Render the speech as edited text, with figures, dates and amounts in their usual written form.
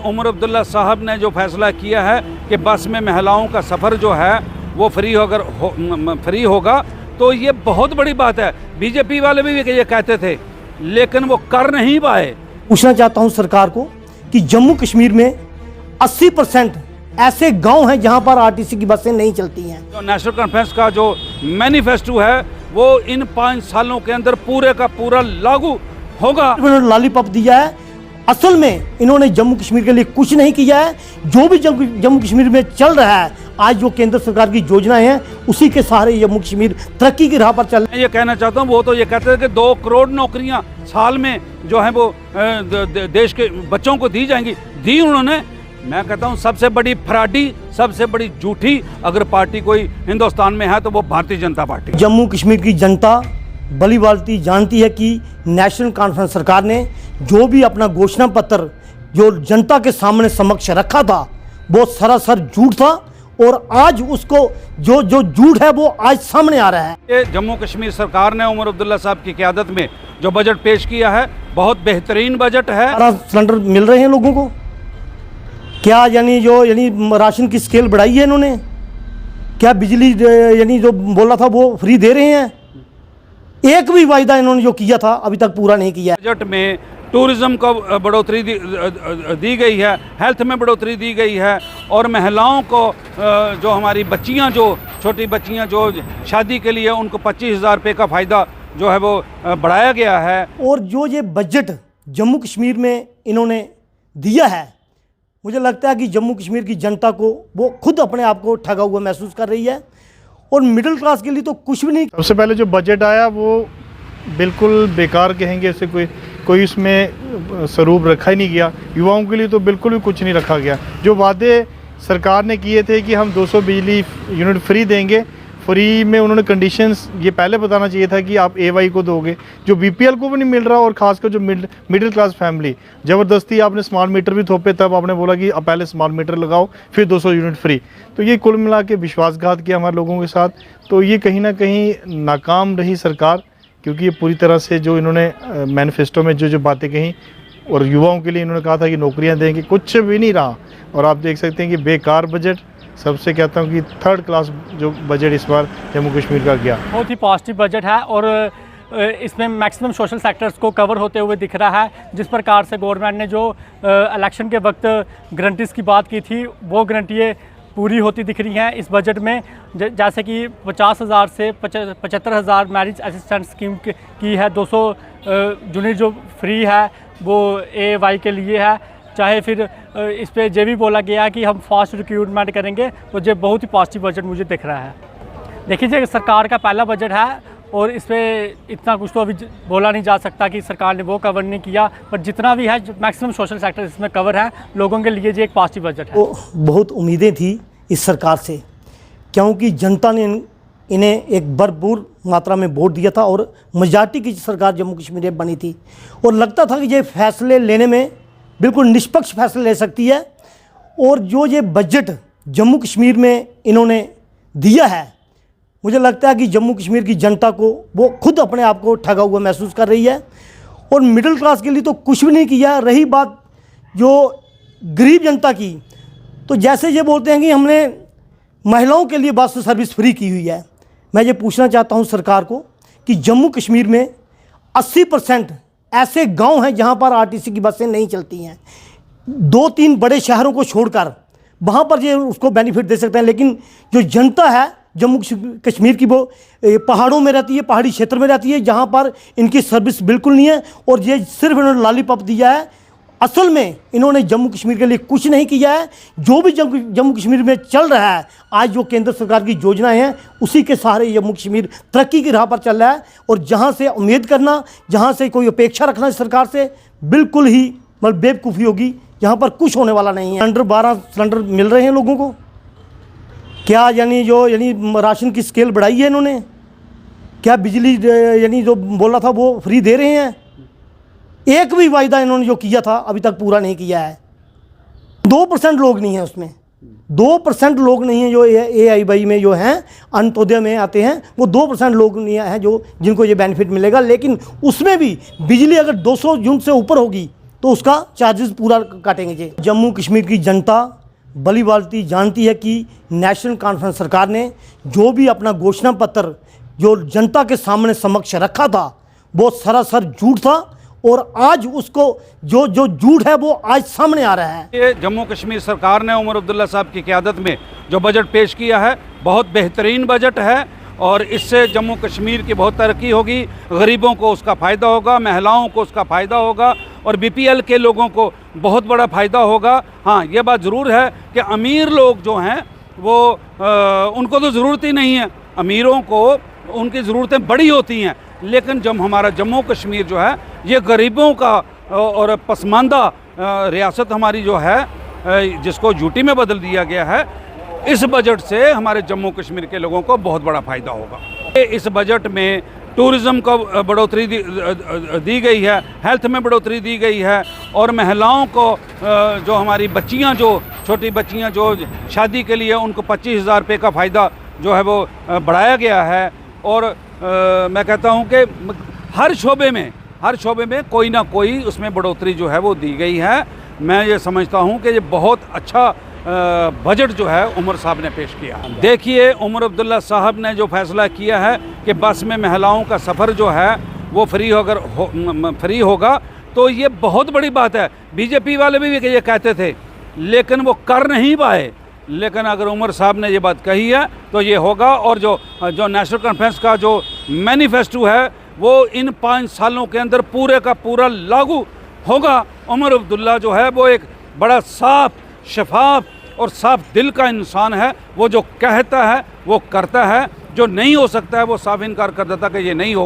उमर अब्दुल्ला साहब ने जो फैसला किया है कि बस में महिलाओं का सफ़र जो है वो फ्री होगा तो ये बहुत बड़ी बात है। बीजेपी वाले भी ये कहते थे लेकिन वो कर नहीं पाए। पूछना चाहता हूं सरकार को कि जम्मू कश्मीर में 80% ऐसे गांव हैं जहां पर आरटीसी की बसें नहीं चलती हैं। जो नेशनल कॉन्फ्रेंस का जो मैनिफेस्टो है वो इन 5 सालों के अंदर पूरे का पूरा लागू होगा। इन्होंने लॉलीपॉप दिया है, असल में इन्होंने जम्मू कश्मीर के लिए कुछ नहीं किया है। जो भी जम्मू कश्मीर में चल रहा है, आज जो केंद्र सरकार की योजनाएं हैं उसी के सहारे जम्मू कश्मीर तरक्की की राह पर चल रहा है। ये कहना चाहता हूँ, वो तो ये कहते थे कि 2 करोड़ नौकरियां साल में जो है वो देश के बच्चों को दी जाएंगी, दी उन्होंने। मैं कहता हूँ सबसे बड़ी फराडी, सबसे बड़ी झूठी अगर पार्टी कोई हिंदुस्तान में है तो वो भारतीय जनता पार्टी। जम्मू कश्मीर की जनता भली भांति जानती है कि नेशनल कॉन्फ्रेंस सरकार ने जो भी अपना घोषणा पत्र जो जनता के सामने समक्ष रखा था वो सरासर झूठ था और आज उसको जो झूठ है वो आज सामने आ रहा है। ये जम्मू कश्मीर सरकार ने उमर अब्दुल्ला साहब की क़यादत में जो बजट पेश किया है बहुत बेहतरीन बजट है। सिलेंडर मिल रहे हैं लोगों को, क्या यानी राशन की स्केल बढ़ाई है इन्होंने, क्या बिजली यानी जो बोला था वो फ्री दे रहे हैं। एक भी वायदा इन्होंने जो किया था अभी तक पूरा नहीं किया। बजट में टूरिज्म को बढ़ोतरी दी गई है, हेल्थ में बढ़ोतरी दी गई है और महिलाओं को जो हमारी बच्चियां, जो छोटी बच्चियां जो शादी के लिए उनको 25,000 रुपये का फ़ायदा जो है वो बढ़ाया गया है। और जो ये बजट जम्मू कश्मीर में इन्होंने दिया है, मुझे लगता है कि जम्मू कश्मीर की जनता को वो खुद अपने आप को ठगा हुआ महसूस कर रही है और मिडिल क्लास के लिए तो कुछ भी नहीं। सबसे पहले जो बजट आया वो बिल्कुल बेकार कहेंगे, ऐसे कोई इसमें स्वरूप रखा ही नहीं गया। युवाओं के लिए तो बिल्कुल भी कुछ नहीं रखा गया। जो वादे सरकार ने किए थे कि हम 200 बिजली यूनिट फ्री देंगे, फ्री में उन्होंने कंडीशंस ये पहले बताना चाहिए था कि आप एवाई को दोगे, जो बीपीएल को भी नहीं मिल रहा और ख़ासकर जो मिडिल क्लास फैमिली, ज़बरदस्ती आपने स्मार्ट मीटर भी थोपे, तब आपने बोला कि अब पहले स्मार्ट मीटर लगाओ फिर 200 यूनिट फ्री। तो ये कुल मिला के विश्वासघात किया हमारे लोगों के साथ। तो ये कहीं ना कहीं नाकाम रही सरकार, क्योंकि ये पूरी तरह से जो इन्होंने मैनिफेस्टो में जो बातें कहीं और युवाओं के लिए इन्होंने कहा था कि नौकरियां देंगे, कुछ भी नहीं रहा। और आप देख सकते हैं कि बेकार बजट, सबसे कहता हूं कि 3rd क्लास जो बजट इस बार जम्मू कश्मीर का गया। बहुत ही पॉजिटिव बजट है और इसमें मैक्सिमम सोशल सेक्टर्स को कवर होते हुए दिख रहा है। जिस प्रकार से गवर्नमेंट ने जो इलेक्शन के वक्त गारंटीज़ की बात की थी वो गारंटियाँ पूरी होती दिख रही हैं इस बजट में। जैसे कि 50,000 से 75,000 मैरिज असिस्टेंट स्कीम की है, 200 यूनिट जो फ्री है वो AAY के लिए है। चाहे फिर इस पे ये भी बोला गया है कि हम फास्ट रिक्रूटमेंट करेंगे, तो ये बहुत ही पॉजिटिव बजट मुझे दिख रहा है। देखिए सरकार का पहला बजट है और इस पर इतना कुछ तो अभी बोला नहीं जा सकता कि सरकार ने वो कवर नहीं किया, पर जितना भी है मैक्सिमम सोशल सेक्टर इसमें कवर है। लोगों के लिए ये एक पॉजिटिव बजट है। बहुत उम्मीदें थी इस सरकार से, क्योंकि जनता ने इन्हें एक भरपूर मात्रा में वोट दिया था और मेजॉरिटी की सरकार जम्मू कश्मीर में बनी थी और लगता था कि ये फैसले लेने में बिल्कुल निष्पक्ष फैसले ले सकती है। और जो ये बजट जम्मू कश्मीर में इन्होंने दिया है, मुझे लगता है कि जम्मू कश्मीर की जनता को वो खुद अपने आप को ठगा हुआ महसूस कर रही है और मिडिल क्लास के लिए तो कुछ भी नहीं किया। रही बात जो गरीब जनता की, तो जैसे ये बोलते हैं कि हमने महिलाओं के लिए बस सर्विस फ्री की हुई है। मैं ये पूछना चाहता हूँ सरकार को कि जम्मू कश्मीर में 80% ऐसे गांव हैं जहां पर आरटीसी की बसें नहीं चलती हैं। 2-3 बड़े शहरों को छोड़कर वहां पर ये उसको बेनिफिट दे सकते हैं, लेकिन जो जनता है जम्मू कश्मीर की वो पहाड़ों में रहती है, पहाड़ी क्षेत्र में रहती है, जहां पर इनकी सर्विस बिल्कुल नहीं है और ये सिर्फ इन्होंने लॉलीपॉप दिया है। असल में इन्होंने जम्मू कश्मीर के लिए कुछ नहीं किया है। जो भी जम्मू कश्मीर में चल रहा है, आज जो केंद्र सरकार की योजनाएं हैं उसी के सहारे जम्मू कश्मीर तरक्की की राह पर चल रहा है। और जहां से उम्मीद करना, जहां से कोई अपेक्षा रखना सरकार से, बिल्कुल ही मतलब बेवकूफ़ी होगी। यहाँ पर कुछ होने वाला नहीं है। 12 सिलेंडर मिल रहे हैं लोगों को, क्या यानी राशन की स्केल बढ़ाई है इन्होंने, क्या बिजली यानी जो बोला था वो फ्री दे रहे हैं। एक भी वायदा इन्होंने जो किया था अभी तक पूरा नहीं किया है। 2% लोग नहीं हैं उसमें, 2% लोग नहीं हैं जो AAY में जो हैं, अंत्योदय में आते हैं, वो 2% लोग नहीं हैं जो जिनको ये बेनिफिट मिलेगा। लेकिन उसमें भी बिजली अगर 200 यूनिट से ऊपर होगी तो उसका चार्जेस पूरा काटेंगे जी। जम्मू कश्मीर की जनता भली भांति जानती है कि नेशनल कॉन्फ्रेंस सरकार ने जो भी अपना घोषणा पत्र जो जनता के सामने समक्ष रखा था वो सरासर झूठ था, और आज उसको जो झूठ है वो आज सामने आ रहा है। ये जम्मू कश्मीर सरकार ने उमर अब्दुल्ला साहब की क़यादत में जो बजट पेश किया है बहुत बेहतरीन बजट है, और इससे जम्मू कश्मीर की बहुत तरक्की होगी, गरीबों को उसका फ़ायदा होगा, महिलाओं को उसका फ़ायदा होगा, और बीपीएल के लोगों को बहुत बड़ा फ़ायदा होगा। हाँ, ये बात ज़रूर है कि अमीर लोग जो हैं वो उनको तो ज़रूरत ही नहीं है, अमीरों को उनकी ज़रूरतें बड़ी होती हैं, लेकिन जब हमारा जम्मू कश्मीर जो है ये गरीबों का और पसमानदा रियासत हमारी जो है जिसको यूटी में बदल दिया गया है, इस बजट से हमारे जम्मू कश्मीर के लोगों को बहुत बड़ा फ़ायदा होगा। इस बजट में टूरिज़्म को बढ़ोतरी दी गई है, हेल्थ में बढ़ोतरी दी गई है, और महिलाओं को जो हमारी बच्चियां जो छोटी बच्चियां जो शादी के लिए उनको 25,000 रुपये का फ़ायदा जो है वो बढ़ाया गया है। और मैं कहता हूं कि हर शोबे में कोई ना कोई उसमें बढ़ोतरी जो है वो दी गई है। मैं ये समझता हूं कि ये बहुत अच्छा बजट जो है उमर साहब ने पेश किया। देखिए, उमर अब्दुल्ला साहब ने जो फैसला किया है कि बस में महिलाओं का सफ़र जो है वो फ्री होगा, तो ये बहुत बड़ी बात है। बीजेपी वाले भी ये कहते थे लेकिन वो कर नहीं पाए, लेकिन अगर उमर साहब ने ये बात कही है तो ये होगा। और जो नेशनल कॉन्फ्रेंस का जो मैनिफेस्टो है वो इन 5 सालों के अंदर पूरे का पूरा लागू होगा। उमर अब्दुल्ला जो है वो एक बड़ा साफ, शफाफ और साफ दिल का इंसान है। वो जो कहता है वो करता है, जो नहीं हो सकता है वो साफ इनकार कर देता कि ये नहीं होगा।